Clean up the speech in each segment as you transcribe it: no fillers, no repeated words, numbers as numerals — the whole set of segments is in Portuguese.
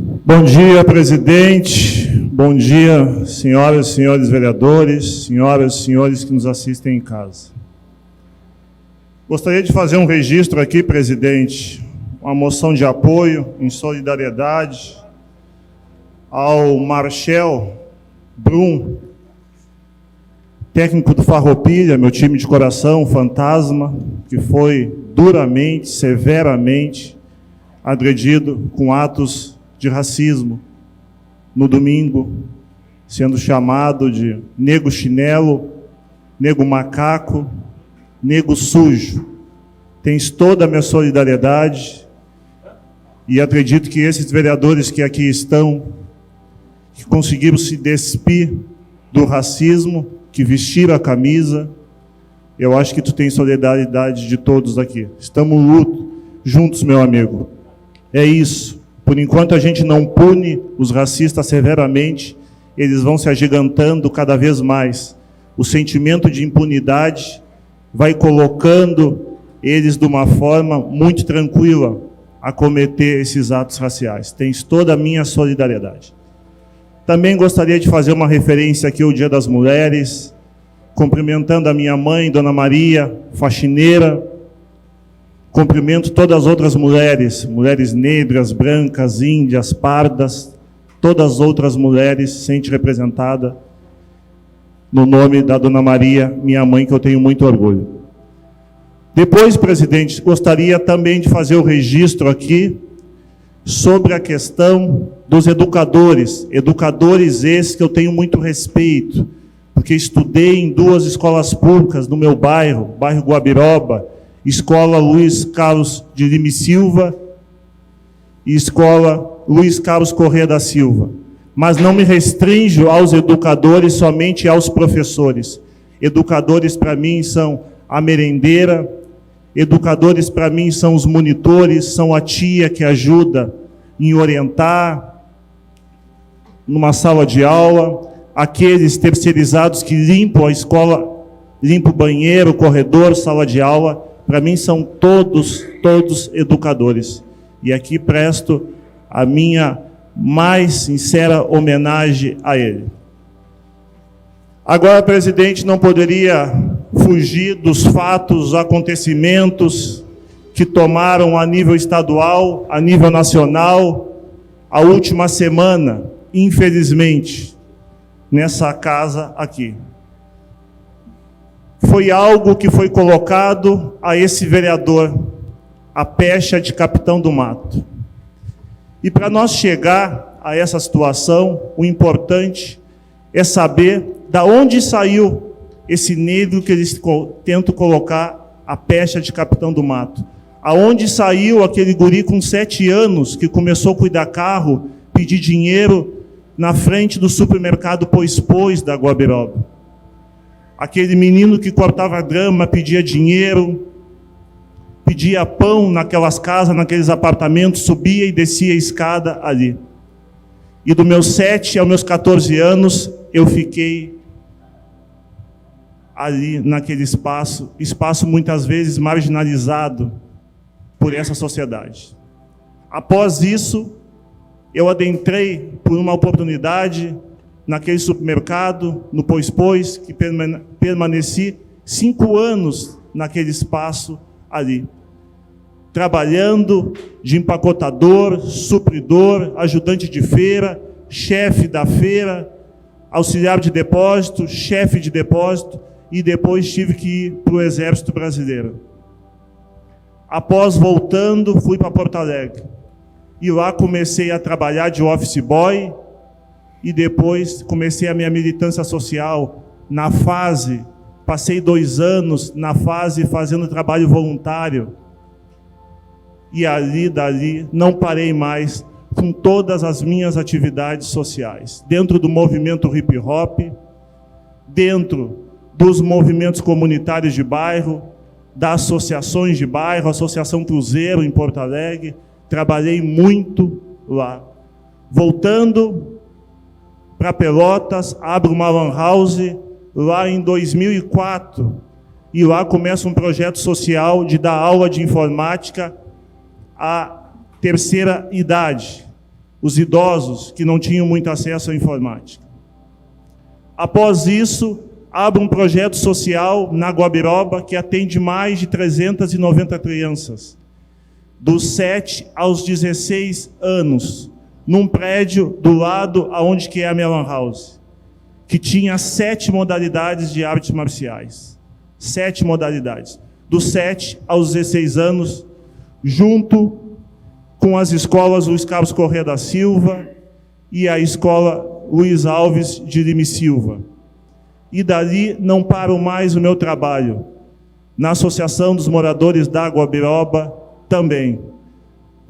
Bom dia, presidente. Bom dia, senhoras e senhores vereadores, senhoras e senhores que nos assistem em casa. Gostaria de fazer um registro aqui, presidente, uma moção de apoio em solidariedade ao Marcel Brum, técnico do Farroupilha, meu time de coração, fantasma, que foi duramente, severamente agredido com atos de racismo no domingo, sendo chamado de nego chinelo, nego macaco, nego sujo. Tens toda a minha solidariedade e acredito que esses vereadores que aqui estão, que conseguiram se despir do racismo, que vestiram a camisa, eu acho que tu tens solidariedade de todos aqui. Estamos juntos, meu amigo. É isso. Por enquanto a gente não pune os racistas severamente, eles vão se agigantando cada vez mais. O sentimento de impunidade vai colocando eles de uma forma muito tranquila a cometer esses atos raciais. Tens toda a minha solidariedade. Também gostaria de fazer uma referência aqui ao Dia das Mulheres, cumprimentando a minha mãe, Dona Maria, faxineira. Cumprimento todas as outras mulheres, mulheres negras, brancas, índias, pardas, todas as outras mulheres, sente representada no nome da Dona Maria, minha mãe, que eu tenho muito orgulho. Depois, presidente, gostaria também de fazer o registro aqui sobre a questão dos educadores, educadores esses que eu tenho muito respeito, porque estudei em 2 escolas públicas no meu bairro, bairro Guabiroba, Escola Luiz Carlos de Lima Silva e Escola Luiz Carlos Corrêa da Silva. Mas não me restringo aos educadores, somente aos professores. Educadores para mim são a merendeira, educadores para mim são os monitores, são a tia que ajuda em orientar numa sala de aula, aqueles terceirizados que limpam a escola, limpam o banheiro, o corredor, sala de aula. Para mim são todos educadores. E aqui presto a minha mais sincera homenagem a ele. Agora, presidente, não poderia fugir dos fatos, acontecimentos que tomaram a nível estadual, a nível nacional, a última semana, infelizmente, nessa casa aqui. Foi algo que foi colocado a esse vereador, a pecha de Capitão do Mato. E para nós chegar a essa situação, o importante é saber da onde saiu esse negro que eles tentam colocar a pecha de Capitão do Mato. Aonde saiu aquele guri com 7 anos que começou a cuidar carro, pedir dinheiro na frente do supermercado Pois da Guabiroba. Aquele menino que cortava grama, pedia dinheiro, pedia pão naquelas casas, naqueles apartamentos, subia e descia a escada ali. E dos meus 7 aos meus 14 anos, eu fiquei ali naquele espaço muitas vezes marginalizado por essa sociedade. Após isso, eu adentrei por uma oportunidade naquele supermercado, no Pois, que permaneci 5 anos naquele espaço ali, trabalhando de empacotador, supridor, ajudante de feira, chefe da feira, auxiliar de depósito, chefe de depósito, e depois tive que ir para o Exército Brasileiro. Após voltando, fui para Porto Alegre, e lá comecei a trabalhar de office boy, e depois comecei a minha militância social na fase, passei 2 anos na fase fazendo trabalho voluntário. E dali, não parei mais com todas as minhas atividades sociais. Dentro do movimento hip hop, dentro dos movimentos comunitários de bairro, das associações de bairro, Associação Cruzeiro em Porto Alegre, trabalhei muito lá. Voltando para Pelotas, abro uma lan house lá em 2004 e lá começa um projeto social de dar aula de informática à terceira idade. os idosos que não tinham muito acesso à informática. Após isso, abro um projeto social na Guabiroba que atende mais de 390 crianças, dos 7 aos 16 anos, num prédio do lado aonde que é a minha lan house, que tinha 7 modalidades de artes marciais. 7 modalidades. Dos 7 aos 16 anos, junto com as escolas Luiz Carlos Corrêa da Silva e a escola Luiz Alves de Lima Silva. E dali não paro mais o meu trabalho. Na Associação dos Moradores da Guabiroba também.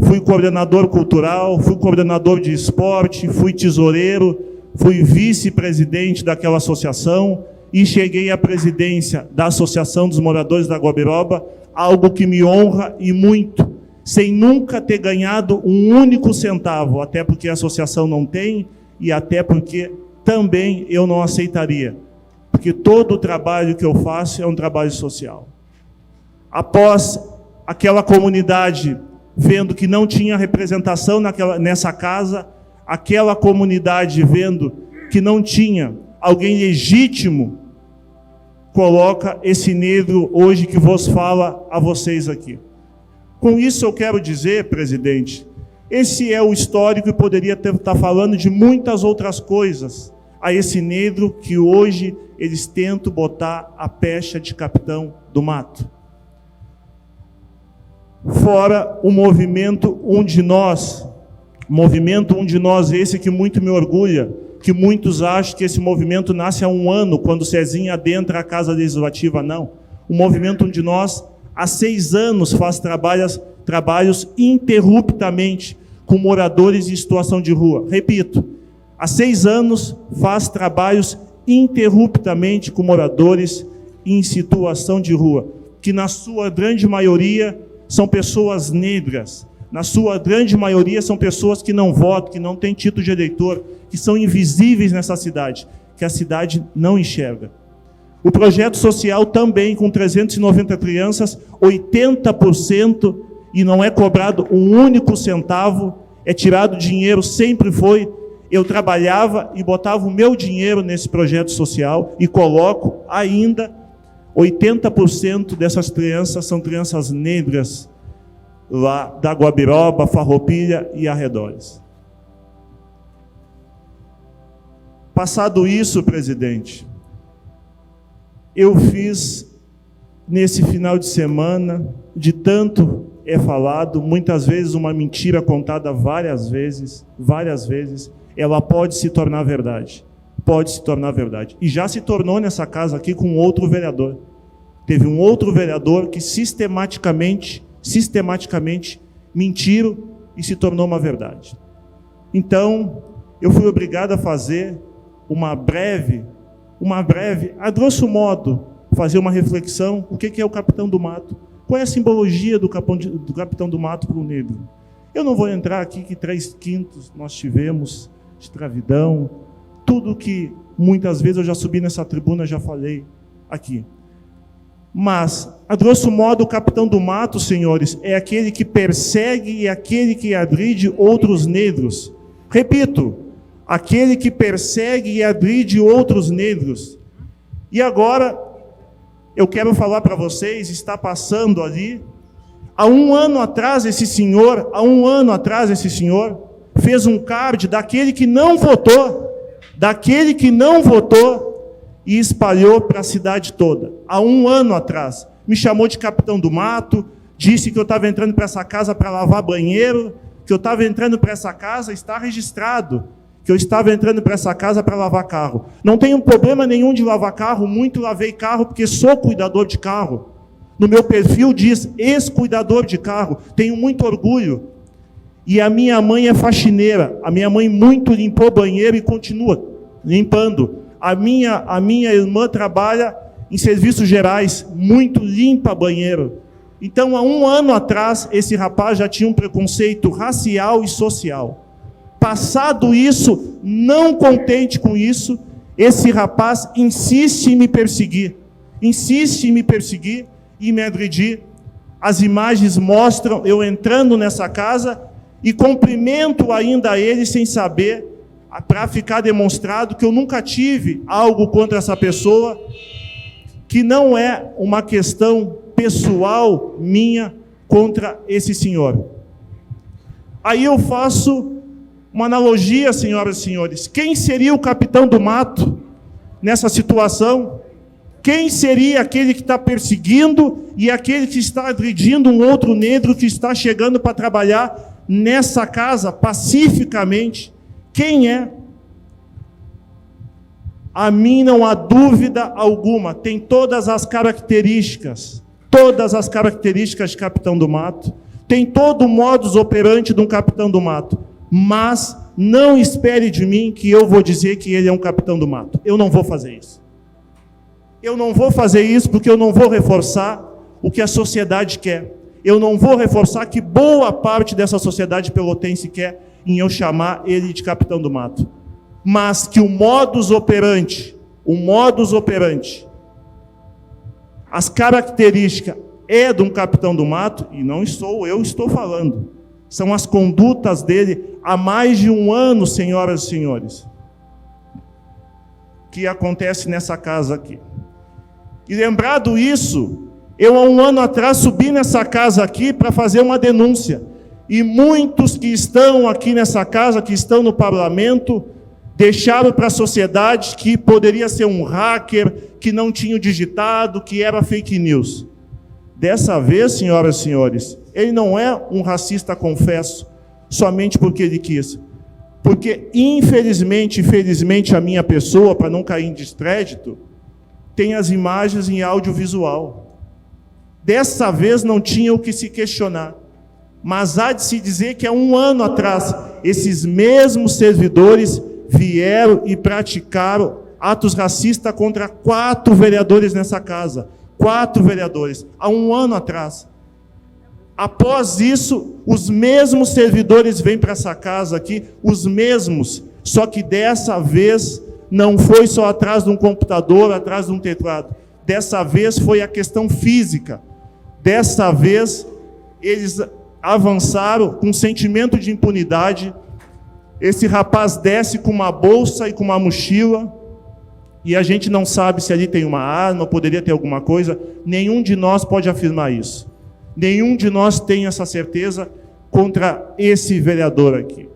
Fui coordenador cultural, fui coordenador de esporte, fui tesoureiro, fui vice-presidente daquela associação e cheguei à presidência da Associação dos Moradores da Guabiroba, algo que me honra e muito, sem nunca ter ganhado um único centavo, até porque a associação não tem e até porque também eu não aceitaria, porque todo o trabalho que eu faço é um trabalho social. Após aquela comunidade vendo que não tinha representação nessa casa, aquela comunidade vendo que não tinha alguém legítimo, coloca esse negro hoje que vos fala a vocês aqui. Com isso eu quero dizer, presidente, esse é o histórico e poderia estar falando de muitas outras coisas a esse negro que hoje eles tentam botar a pecha de capitão do mato. Fora o movimento Um de Nós, esse que muito me orgulha, que muitos acham que esse movimento nasce há um ano, quando Cezinha adentra a Casa Legislativa. Não. O movimento Um de Nós, há 6 anos, faz trabalhos interruptamente com moradores em situação de rua. Repito, há 6 anos faz trabalhos interruptamente com moradores em situação de rua, que na sua grande maioria são pessoas negras, na sua grande maioria são pessoas que não votam, que não têm título de eleitor, que são invisíveis nessa cidade, que a cidade não enxerga. O projeto social também, com 390 crianças, 80%, e não é cobrado um único centavo, é tirado dinheiro, sempre foi. Eu trabalhava e botava o meu dinheiro nesse projeto social e coloco ainda 80% dessas crianças são crianças negras lá da Guabiroba, Farroupilha e arredores. Passado isso, presidente, eu fiz nesse final de semana, de tanto é falado, muitas vezes uma mentira contada várias vezes, ela pode se tornar verdade. Pode se tornar verdade. E já se tornou nessa casa aqui com outro vereador. Teve um outro vereador que sistematicamente mentiram e se tornou uma verdade. Então, eu fui obrigado a fazer uma breve, a grosso modo, fazer uma reflexão, o que é o capitão do mato? Qual é a simbologia do capitão do mato para o negro? Eu não vou entrar aqui que 3/5 nós tivemos, escravidão, tudo que muitas vezes eu já subi nessa tribuna, já falei aqui. Mas, a grosso modo, o capitão do mato, senhores, é aquele que persegue e aquele que agride outros negros. Repito, aquele que persegue e agride outros negros. E agora, eu quero falar para vocês, está passando ali, há um ano atrás esse senhor fez um card daquele que não votou, e espalhou para a cidade toda. Há um ano atrás, me chamou de capitão do mato, disse que eu estava entrando para essa casa para lavar banheiro, que eu estava entrando para essa casa, está registrado, que eu estava entrando para essa casa para lavar carro. Não tenho problema nenhum de lavar carro, muito lavei carro porque sou cuidador de carro. No meu perfil diz ex-cuidador de carro, tenho muito orgulho. E a minha mãe é faxineira, a minha mãe muito limpou banheiro e continua limpando. A minha irmã trabalha em serviços gerais, muito limpa banheiro. Então, há um ano atrás, esse rapaz já tinha um preconceito racial e social. Passado isso, não contente com isso, esse rapaz insiste em me perseguir e me agredir. As imagens mostram eu entrando nessa casa e cumprimento ainda ele sem saber, para ficar demonstrado que eu nunca tive algo contra essa pessoa, que não é uma questão pessoal minha contra esse senhor. Aí eu faço uma analogia, senhoras e senhores. Quem seria o capitão do mato nessa situação? Quem seria aquele que está perseguindo e aquele que está agredindo um outro negro que está chegando para trabalhar nessa casa pacificamente? Quem é? A mim não há dúvida alguma, tem todas as características de capitão do mato, tem todo o modus operandi de um capitão do mato, mas não espere de mim que eu vou dizer que ele é um capitão do mato. Eu não vou fazer isso. Eu não vou fazer isso porque eu não vou reforçar o que a sociedade quer. Eu não vou reforçar que boa parte dessa sociedade pelotense quer em eu chamar ele de capitão do mato. Mas que o modus operandi, as características é de um capitão do mato, e não sou eu estou falando, são as condutas dele há mais de um ano, senhoras e senhores, que acontece nessa casa aqui. E lembrado isso, eu há um ano atrás subi nessa casa aqui para fazer uma denúncia, e muitos que estão aqui nessa casa, que estão no parlamento, deixaram para a sociedade que poderia ser um hacker, que não tinha digitado, que era fake news. Dessa vez, senhoras e senhores, ele não é um racista, confesso, somente porque ele quis. Porque, infelizmente, a minha pessoa, para não cair em descrédito, tem as imagens em audiovisual. Dessa vez não tinha o que se questionar. Mas há de se dizer que há um ano atrás, esses mesmos servidores vieram e praticaram atos racistas contra 4 vereadores nessa casa. 4 vereadores, há um ano atrás. Após isso, os mesmos servidores vêm para essa casa aqui, os mesmos, só que dessa vez não foi só atrás de um computador, atrás de um teclado. Dessa vez foi a questão física. Dessa vez, eles avançaram com um sentimento de impunidade. Esse rapaz desce com uma bolsa e com uma mochila, e a gente não sabe se ali tem uma arma, poderia ter alguma coisa. Nenhum de nós pode afirmar isso. Nenhum de nós tem essa certeza contra esse vereador aqui.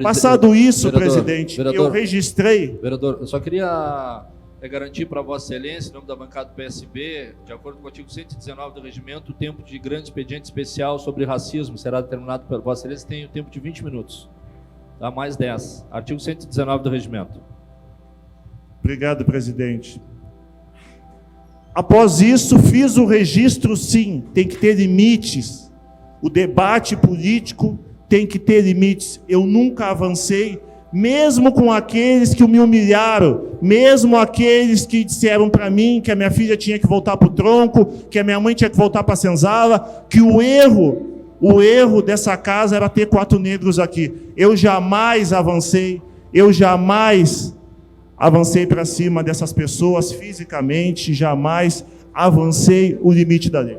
Passado isso, presidente, eu registrei... Vereador, eu só queria garantir para Vossa Excelência, em nome da bancada do PSB, de acordo com o artigo 119 do regimento, o tempo de grande expediente especial sobre racismo será determinado pela Vossa Excelência, tem o tempo de 20 minutos. Dá mais 10. Artigo 119 do regimento. Obrigado, presidente. Após isso, fiz o registro, sim, tem que ter limites. O debate político tem que ter limites. Eu nunca avancei, mesmo com aqueles que me humilharam, mesmo aqueles que disseram para mim que a minha filha tinha que voltar para o tronco, que a minha mãe tinha que voltar para a senzala, que o erro dessa casa era ter 4 negros aqui. Eu jamais avancei para cima dessas pessoas fisicamente, jamais avancei o limite da lei.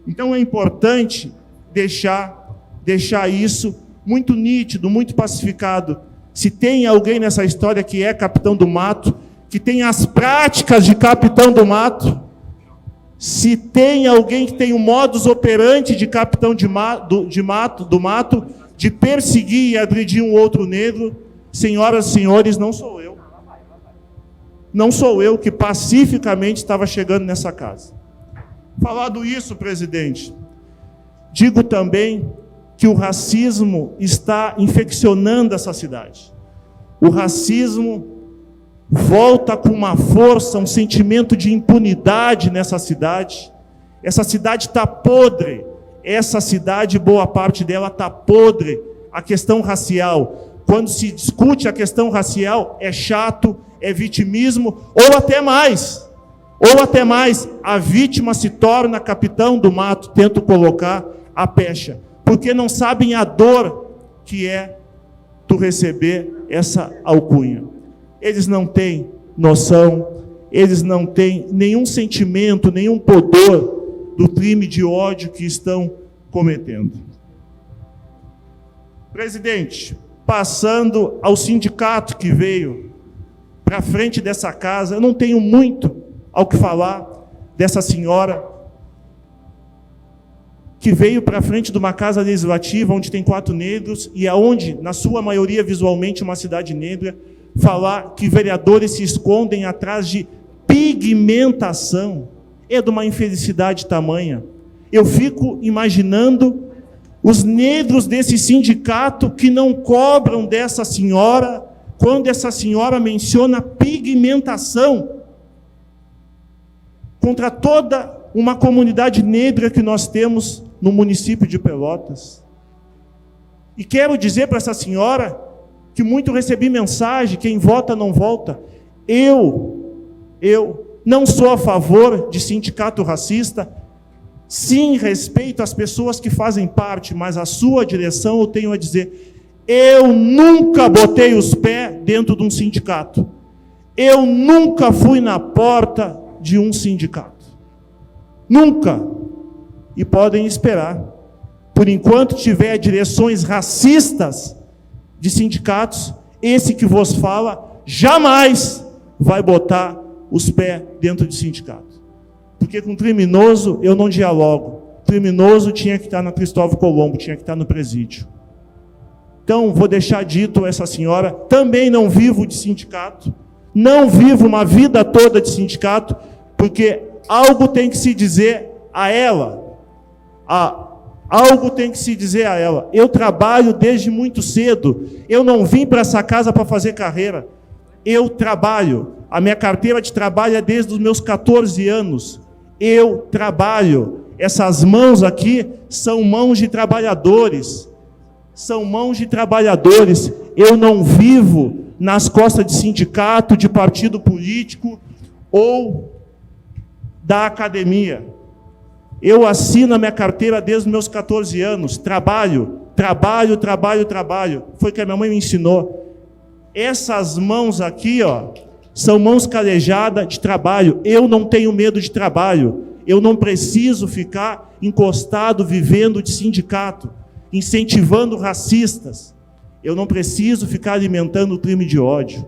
Então é importante deixar isso muito nítido, muito pacificado. Se tem alguém nessa história que é capitão do mato, que tem as práticas de capitão do mato, se tem alguém que tem o modus operandi de capitão do mato, de perseguir e agredir um outro negro, senhoras e senhores, não sou eu. Não sou eu que pacificamente estava chegando nessa casa. Falado isso, presidente, digo também que o racismo está infeccionando essa cidade. O racismo volta com uma força, um sentimento de impunidade nessa cidade. Essa cidade está podre. Essa cidade, boa parte dela está podre. A questão racial. Quando se discute a questão racial, é chato, é vitimismo, ou até mais. A vítima se torna capitão do mato, tento colocar a pecha. Porque não sabem a dor que é tu receber essa alcunha. Eles não têm noção, eles não têm nenhum sentimento, nenhum pudor do crime de ódio que estão cometendo. Presidente, passando ao sindicato que veio para frente dessa casa, eu não tenho muito ao que falar dessa senhora que veio para frente de uma casa legislativa onde tem 4 negros e aonde, na sua maioria visualmente, uma cidade negra, falar que vereadores se escondem atrás de pigmentação. É de uma infelicidade tamanha. Eu fico imaginando os negros desse sindicato que não cobram dessa senhora quando essa senhora menciona pigmentação contra toda uma comunidade negra que nós temos no município de Pelotas. E quero dizer para essa senhora que muito recebi mensagem, quem vota não volta. Eu não sou a favor de sindicato racista. Sim, respeito as pessoas que fazem parte, mas a sua direção eu tenho a dizer, eu nunca botei os pés dentro de um sindicato. Eu nunca fui na porta de um sindicato. Nunca. E podem esperar. Por enquanto tiver direções racistas de sindicatos, esse que vos fala jamais vai botar os pés dentro de sindicato. Porque com criminoso eu não dialogo. Criminoso tinha que estar na Cristóvão Colombo, tinha que estar no presídio. Então, vou deixar dito a essa senhora, também não vivo de sindicato, não vivo uma vida toda de sindicato, porque algo tem que se dizer a ela. Algo tem que se dizer a ela. Eu trabalho desde muito cedo. Eu não vim para essa casa para fazer carreira. Eu trabalho. A minha carteira de trabalho é desde os meus 14 anos. Eu trabalho. Essas mãos aqui são mãos de trabalhadores. São mãos de trabalhadores. Eu não vivo nas costas de sindicato, de partido político ou da academia. Eu assino a minha carteira desde os meus 14 anos. Trabalho. Foi o que a minha mãe me ensinou. Essas mãos aqui, ó, são mãos calejadas de trabalho. Eu não tenho medo de trabalho. Eu não preciso ficar encostado, vivendo de sindicato, incentivando racistas. Eu não preciso ficar alimentando o crime de ódio.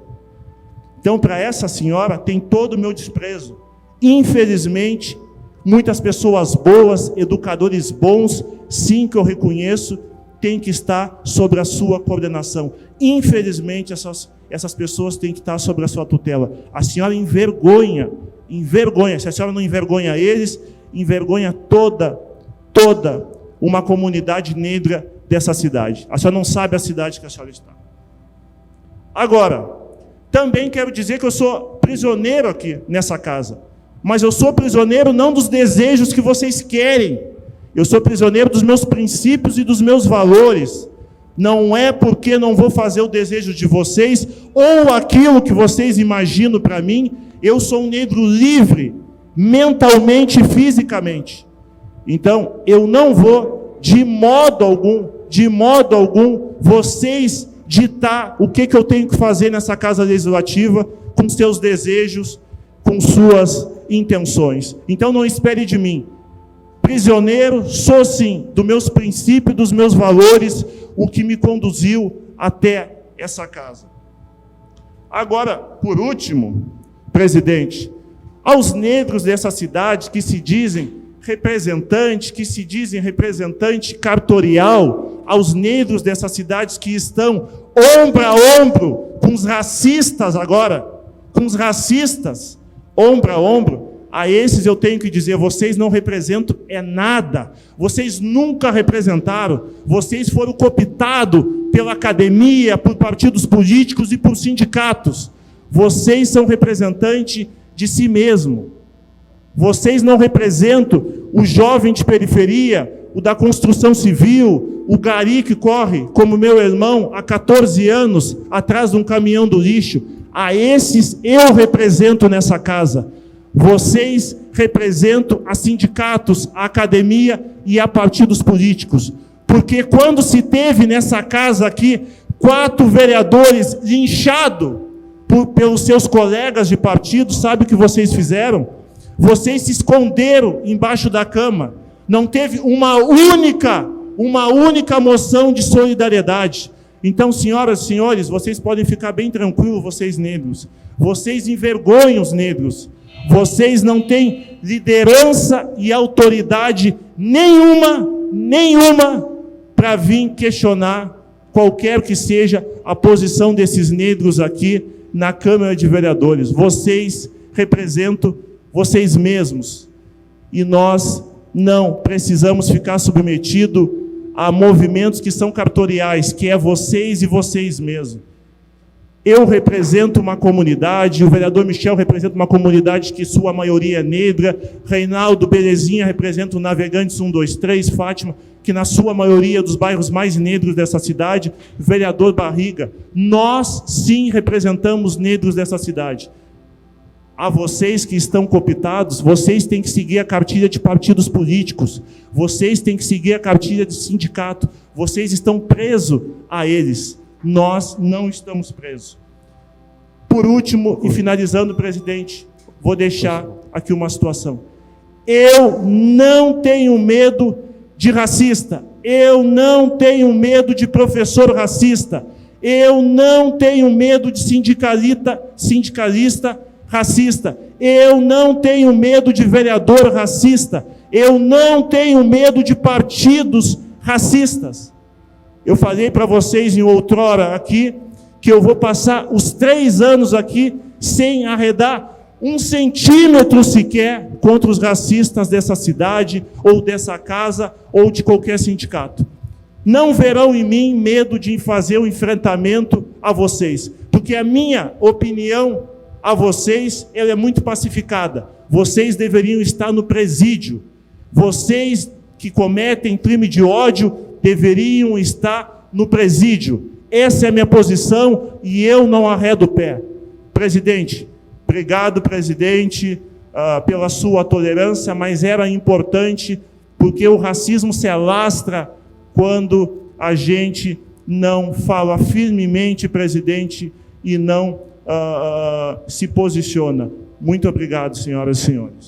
Então, para essa senhora, tem todo o meu desprezo. Infelizmente, muitas pessoas boas, educadores bons, sim, que eu reconheço, têm que estar sobre a sua coordenação. Infelizmente, essas pessoas têm que estar sobre a sua tutela. A senhora envergonha. Se a senhora não envergonha eles, envergonha toda uma comunidade negra dessa cidade. A senhora não sabe a cidade que a senhora está. Agora, também quero dizer que eu sou prisioneiro aqui nessa casa. Mas eu sou prisioneiro não dos desejos que vocês querem. Eu sou prisioneiro dos meus princípios e dos meus valores. Não é porque não vou fazer o desejo de vocês ou aquilo que vocês imaginam para mim. Eu sou um negro livre, mentalmente e fisicamente. Então, eu não vou, de modo algum, vocês ditar o que eu tenho que fazer nessa casa legislativa com seus desejos, com suas intenções. Então não espere de mim. Prisioneiro, sou sim, dos meus princípios, dos meus valores, o que me conduziu até essa casa. Agora, por último, presidente, aos negros dessa cidade que se dizem representante cartorial, aos negros dessas cidades que estão ombro a ombro com os racistas agora, ombro a ombro, a esses eu tenho que dizer, vocês não representam nada, vocês nunca representaram, vocês foram cooptados pela academia, por partidos políticos e por sindicatos, vocês são representantes de si mesmo, vocês não representam o jovem de periferia, o da construção civil, o gari que corre, como meu irmão, há 14 anos, atrás de um caminhão do lixo. A esses eu represento nessa casa. Vocês representam a sindicatos, a academia e a partidos políticos. Porque quando se teve nessa casa aqui 4 vereadores linchados pelos seus colegas de partido, sabe o que vocês fizeram? Vocês se esconderam embaixo da cama. Não teve uma única uma única moção de solidariedade. Então, senhoras e senhores, vocês podem ficar bem tranquilos, vocês negros. Vocês envergonham os negros. Vocês não têm liderança e autoridade nenhuma para vir questionar qualquer que seja a posição desses negros aqui na Câmara de Vereadores. Vocês representam vocês mesmos. E nós não precisamos ficar submetidos a movimentos que são cartoriais, que é vocês e vocês mesmos. Eu represento uma comunidade, o vereador Michel representa uma comunidade que sua maioria é negra, Reinaldo Belezinha representa o Navegantes 123, Fátima, que na sua maioria dos bairros mais negros dessa cidade, vereador Barriga. Nós, sim, representamos negros dessa cidade. A vocês que estão cooptados, vocês têm que seguir a cartilha de partidos políticos, vocês têm que seguir a cartilha de sindicato, vocês estão presos a eles. Nós não estamos presos. Por último, e finalizando, presidente, vou deixar aqui uma situação. Eu não tenho medo de racista, eu não tenho medo de professor racista, eu não tenho medo de sindicalista racista, eu não tenho medo de vereador racista, eu não tenho medo de partidos racistas. Eu falei para vocês em outrora aqui, que eu vou passar os 3 anos aqui sem arredar 1 centímetro sequer contra os racistas dessa cidade, ou dessa casa, ou de qualquer sindicato. Não verão em mim medo de fazer o enfrentamento a vocês, porque a minha opinião a vocês, ela é muito pacificada. Vocês deveriam estar no presídio. Vocês que cometem crime de ódio deveriam estar no presídio. Essa é a minha posição e eu não arredo o pé. Presidente, obrigado, presidente, pela sua tolerância, mas era importante, porque o racismo se alastra quando a gente não fala firmemente, presidente, e não se posiciona. Muito obrigado, senhoras e senhores.